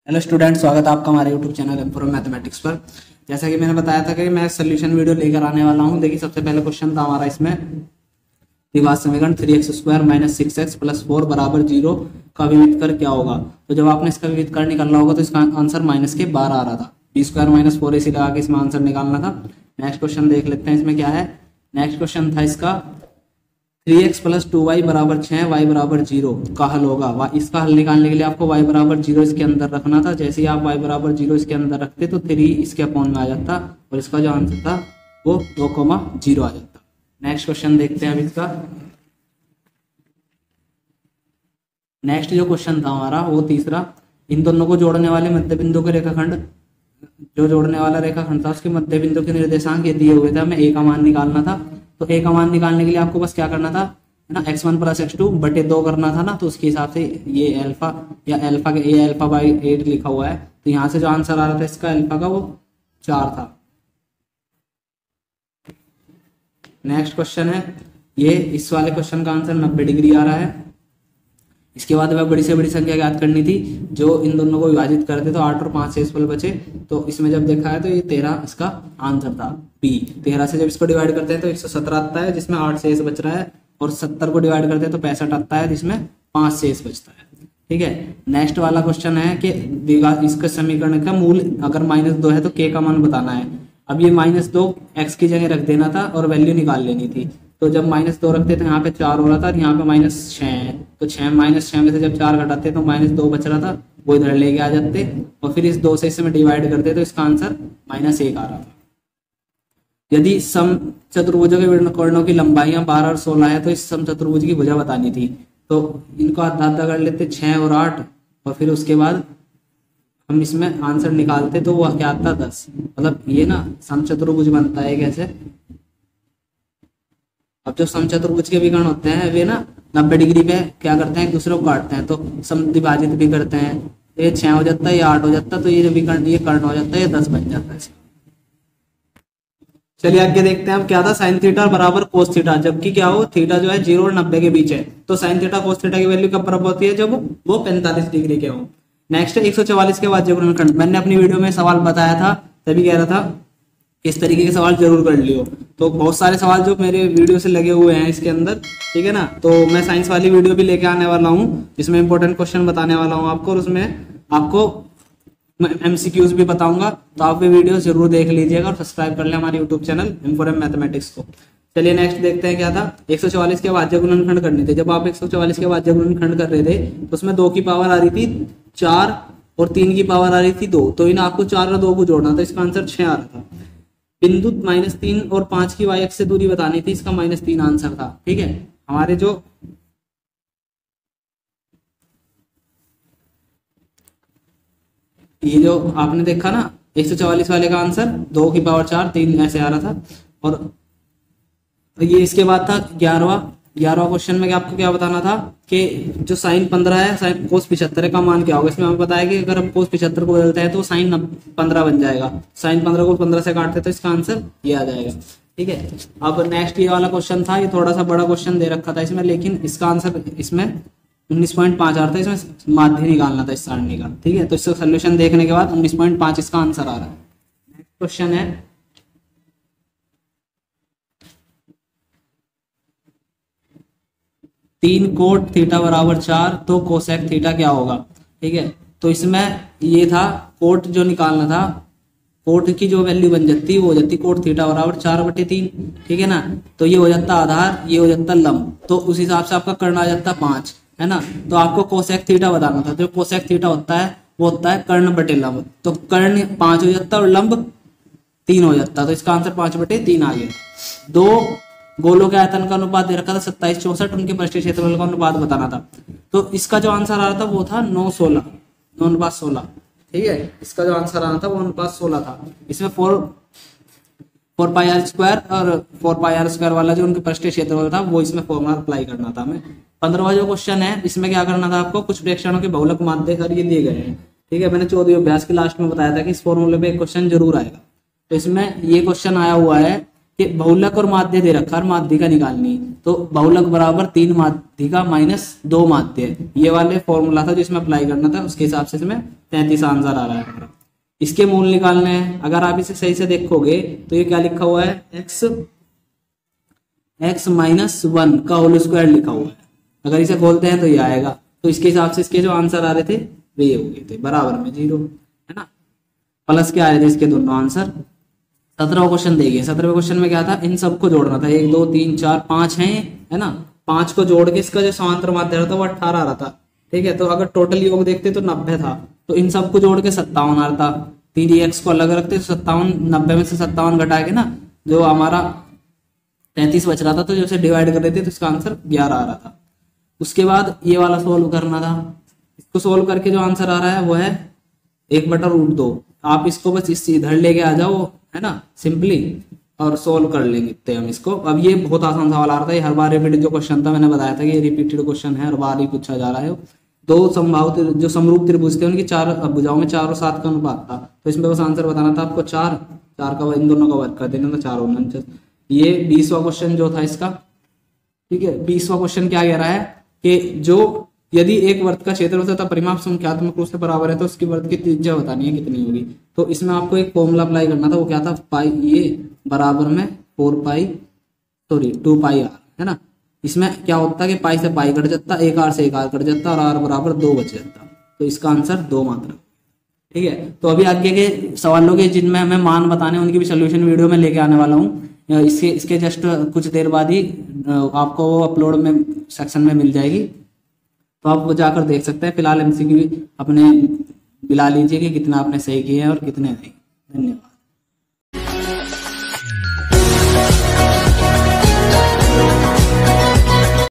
Hello student, स्वागत है आपका हमारे यूट्यूब चैनल एम4 मैथमेटिक्स पर। जैसा कि मैंने बताया था कि मैं सोल्यूशन वीडियो लेकर आने वाला हूं। देखिए, सबसे पहले क्वेश्चन था हमारा इसमें द्विघात समीकरण 3x² - 6x + 4 = 0 का विविध कर क्या होगा। तो जब आपने इसका विविध कर निकालना होगा तो इसका आंसर -12 आ रहा था। b² - 4 इसी लगा के इसमें आंसर निकालना था। नेक्स्ट क्वेश्चन देख लेते हैं, इसमें क्या है। नेक्स्ट क्वेश्चन था इसका 3x + 2y = 6 y = 0 का हल होगा। इसका हल निकालने के लिए आपको y = 0 इसके अंदर रखना था। जैसे ही आप y = 0 इसके अंदर रखते तो 3 इसके अपॉन में आ जाता और इसका जो आंसर था वो 2,0 आ जाता। नेक्स्ट क्वेश्चन देखते हैं अब इसका। नेक्स्ट जो क्वेश्चन था हमारा वो तीसरा, इन दोनों को जोड़ने वाले मध्य बिंदु के रेखाखंड, जो जोड़ने वाला रेखाखंड था उसके मध्य बिंदु के निर्देशांक ये दिए हुए थे। हमें a का मान निकालना था। तो a का मान निकालने के लिए आपको बस क्या करना था, है ना, x1 + x2 बटे 2 करना था ना। तो उसके हिसाब से ये अल्फा या अल्फा के a अल्फा/8 लिखा हुआ है। तो यहाँ से जो आंसर आ रहा था इसका अल्फा का वो 4 था। नेक्स्ट क्वेश्चन है ये, इस वाले क्वेश्चन का आंसर 90 डिग्री आ रहा है। इसके बाद वह बड़ी से बड़ी संख्या ज्ञात करनी थी जो इन दोनों को विभाजित करते तो 8 और 5 शेषफल बचे। तो इसमें जब देखा है तो ये 13 इसका आंसर था। बी 13 से जब इसको डिवाइड करते हैं तो 117 आता है जिसमें 8 शेष बच रहा है, और 70 को डिवाइड करते हैं तो 65 आता है जिसमें 5 शेष बचता है। ठीक है। नेक्स्ट वाला क्वेश्चन है कि इसका समीकरण का मूल अगर -2 है तो k का मान बताना है। अब ये -2 x की जगह रख देना था और वैल्यू निकाल लेनी थी। तो जब -2 रखते तो यहाँ पे 4 हो रहा था और यहाँ पे -6 है। तो 6 में से जब 4 घटाते तो -2 बच रहा था, वो इधर लेके आ जाते और फिर इस 2 से इसमें डिवाइड करते तो इसका आंसर -1 आ रहा था। यदि सम चतुर्भुज के कोणों की लंबाइयां 12 और 16 है तो इस सम चतुर्भुज की भुजा बतानी थी। तो इनको आधा कर लेते 6 और 8, और फिर उसके बाद हम इसमें आंसर निकालते तो वो क्या आता 10। मतलब ये ना सम चतुर्भुज बनता है कैसे। अब जो समचतुर्भुज के विकर्ण होते हैं वे ना 90 डिग्री पे क्या करते हैं, एक दूसरे को काटते हैं, तो समद्विभाजित भी करते हैं। ये 6 हो जाता है, ये 8 हो जाता है, तो ये जो विकर्ण ये कर्ण हो जाता है, ये 10 बन जाता है। चलिए आगे देखते हैं। अब क्या था, sin थीटा बराबर cos थीटा, जबकि क्या हो थीटा जो है 0 और 90 के बीच है। तो sin थीटा cos थीटा की वैल्यू कब बराबर होती है, जब वो 45 डिग्री के हो। नेक्स्ट 144 के बाद गुणनखंड, मैंने अपनी वीडियो में सवाल बताया था, तभी कह रहा था इस तरीके के सवाल जरूर कर लियो। तो बहुत सारे सवाल जो मेरे वीडियो से लगे हुए हैं इसके अंदर, ठीक है ना। तो मैं साइंस वाली वीडियो भी लेके आने वाला हूँ जिसमें इंपॉर्टेंट क्वेश्चन बताने वाला हूँ आपको, और उसमें आपको MCQs भी बताऊंगा। तो आप ये वीडियो जरूर देख लीजिएगा और सब्सक्राइब कर ले हमारे यूट्यूब चैनल M4M मैथमेटिक्स को। चलिए नेक्स्ट देखते हैं क्या था। 144 के भाज्य गुणनखंड करने थे। जब आप 144 के भाज्य गुणनखंड कर रहे थे तो उसमें 2 की पावर आ रही थी 4 और 3 की पावर आ रही थी 2। तो इन आपको 4 और 2 को जोड़ना था, इसका आंसर 6 आ रहा था। बिंदु -3 और 5 की y अक्ष से दूरी बतानी थी, इसका -3 आंसर था। ठीक है। हमारे जो ये जो आपने देखा ना 144 वाले का आंसर 2 की पावर 4 3 ऐसे आ रहा था। और ये इसके बाद था 11वां क्वेश्चन में आपको क्या बताना था कि जो sin 15 है sin cos 75 का मान क्या होगा। इसमें हमें बताया कि अगर हम cos 75 को बदलते हैं तो sin 15 बन जाएगा। sin 15 को 15 से काटते तो इसका आंसर ये आ जाएगा। ठीक है। अब नेक्स्ट ये वाला क्वेश्चन था, ये थोड़ा सा बड़ा क्वेश्चन दे रखा था इसमें, लेकिन इसका आंसर इसमें 19.5 आ रहा था। इसमें माध्य निकालना था इस सारणी का। ठीक है। तो इसका सोल्यूशन देखने के बाद 19.5 इसका आंसर आ रहा है। नेक्स्ट क्वेश्चन है 3 cot थीटा बराबर 4 तो कोसेक थीटा क्या होगा। ठीक है। तो इसमें ये था कोट जो निकालना था, कोट की जो वैल्यू बन जाती वो हो जाती कोट थीटा बराबर 4/3। ठीक है ना। तो ये हो जाता आधार, ये हो जाता लंब, तो उस हिसाब से आपका कर्ण आ जाता 5, है ना। तो आपको कोसेक थीटा बताना था। जो कोसेक थीटा होता है वो होता है कर्ण बटे लंब। तो कर्ण 5 हो जाता और लंब 3 हो जाता। तो इसका आंसर 5/3 आ गया। 2 गोलों के आयतन का अनुपात दे रखा था 27 64, उनके पृष्ठीय क्षेत्रफल का अनुपात बताना था। तो इसका जो आंसर आ रहा था वो था 9 अनुपात 16। ठीक है। इसका जो आंसर आ रहा था वो अनुपात 16 था। इसमें 4πr² और 4πr² वाला जो उनके पृष्ठीय क्षेत्रफल था वो इसमें फॉर्मूला अप्लाई करना था हमें। 15वां जो क्वेश्चन है इसमें क्या करना था आपको, कुछ प्रेक्षणों के बहुलक माध्य ये दिए गए हैं। ठीक है। मैंने 14वें अभ्यास के लास्ट में बताया था कि इस फॉर्मूले पे एक क्वेश्चन जरूर आएगा। तो इसमें ये क्वेश्चन आया हुआ है कि बहुलक और माध्य दे रखा है, माध्यिका निकालनी है, तो बहुलक बराबर 3 माध्यिका माइनस 2 माध्य, ये वाले फॉर्मूला था जिसमें अप्लाई करना था, उसके हिसाब से इसमें 33 आंसर आ रहा है। इसके मूल निकालने हैं। अगर आप इसे सही से देखोगे तो ये क्या लिखा हुआ है, x माइनस 1 का होल स्क्वायर लिखा हुआ है। अगर इसे खोलते हैं तो ये आएगा, तो इसके हिसाब से इसके जो आंसर आ रहे थे वे ये हो गए थे, बराबर में 0, है ना। प्लस क्या आ रहे थे इसके दोनों आंसर। 17वां क्वेश्चन देखिए। 17वें क्वेश्चन में क्या था, इन सबको जोड़ना था, 1 2 3 4 5 है ना, 5 को जोड़ के इसका जो समांतर माध्य था वो 18 आ रहा था, ठीक है। तो अगर टोटल योग देखते तो 90 था, तो इन सबको जोड़ के 57 आ रहा था। 3x को अलग रखते तो 57, 90 में से 57 घटा के ना जो हमारा 33 बच रहा था, तो जो उसे डिवाइड कर देते तो इसका आंसर 11 आ रहा था। उसके बाद ये वाला सोल्व करना था, इसको सोल्व करके जो आंसर आ रहा है वो है 1/√2। आप इसको बस इस इधर लेके आ जाओ, है ना, सिंपली, और सोल्व कर लेंगे हम इसको। अब ये बहुत आसान सवाल आ रहा था, ये हर बार रिपीटेड जो क्वेश्चन था, मैंने बताया था कि ये रिपीटेड क्वेश्चन है, हर बार ही पूछा जा रहा है। 2 संभावित जो समरूप त्रिभुज थे उनकी 4 भुजाओं में 4 और 7 का अनुपात था, तो इसमें बस आंसर बताना था आपको 4 का, इन दोनों का वर्ग कर देना था, 4 और 9। ये 20वां क्वेश्चन जो था इसका, ठीक है। 20वां क्वेश्चन क्या कह रहा है कि जो यदि एक वृत्त का क्षेत्र तथा परिमाप संख्यात्मक रूप से बराबर है तो उसकी वृत्त की त्रिज्या बतानी है कितनी होगी। तो इसमें आपको एक फॉर्मूला अप्लाई करना था, वो क्या था, पाई ये बराबर में 2 पाई आर, है ना। इसमें क्या होता है कि पाई से पाई कट जाता, एक आर से एक आर कट जाता, और आर बराबर 2 बच जाता, तो इसका आंसर 2 मात्रा, ठीक है। तो अभी आगे के सवालों के जिनमें हमें मान बताने उनकी भी सोल्यूशन वीडियो में लेके आने वाला हूँ, इसके जस्ट कुछ देर बाद ही आपको वो अपलोड में सेक्शन में मिल जाएगी, तो आप वो जाकर देख सकते हैं। फिलहाल एमसीक्यू अपने मिला लीजिए कि कितना आपने सही किया है और कितने नहीं। धन्यवाद।